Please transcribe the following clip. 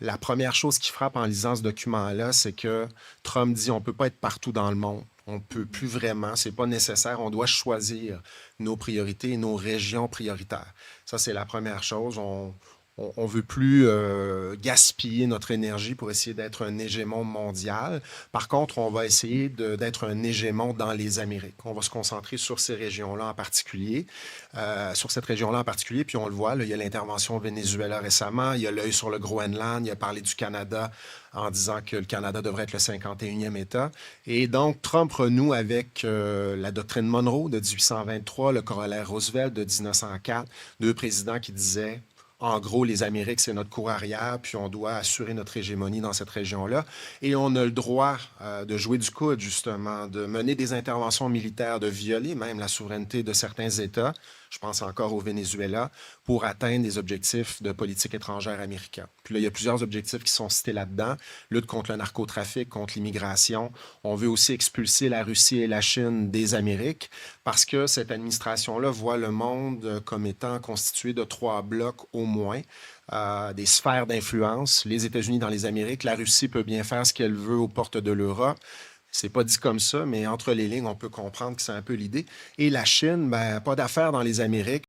la première chose qui frappe en lisant ce document-là, c'est que Trump dit on ne peut pas être partout dans le monde. On ne peut plus vraiment, c'est pas nécessaire. On doit choisir nos priorités et nos régions prioritaires. Ça, c'est la première chose. On veut plus gaspiller notre énergie pour essayer d'être un hégémon mondial. Par contre, on va essayer d'être un hégémon dans les Amériques. On va se concentrer sur ces régions-là en particulier, sur cette région-là en particulier. Puis on le voit, là, il y a l'intervention au Venezuela récemment, il y a l'œil sur le Groenland, il a parlé du Canada en disant que le Canada devrait être le 51e État. Et donc, Trump renoue avec la doctrine Monroe de 1823, le corollaire Roosevelt de 1904, deux présidents qui disaient en gros, les Amériques, c'est notre cour arrière, puis on doit assurer notre hégémonie dans cette région-là. Et on a le droit de jouer du coude, justement, de mener des interventions militaires, de violer même la souveraineté de certains États, je pense encore au Venezuela, pour atteindre des objectifs de politique étrangère américaine. Puis là, il y a plusieurs objectifs qui sont cités là-dedans. Lutte contre le narcotrafic, contre l'immigration. On veut aussi expulser la Russie et la Chine des Amériques parce que cette administration-là voit le monde comme étant constitué de trois blocs au moins. Des sphères d'influence, les États-Unis dans les Amériques, la Russie peut bien faire ce qu'elle veut aux portes de l'Europe. C'est pas dit comme ça, mais entre les lignes, on peut comprendre que c'est un peu l'idée. Et la Chine, ben, pas d'affaires dans les Amériques.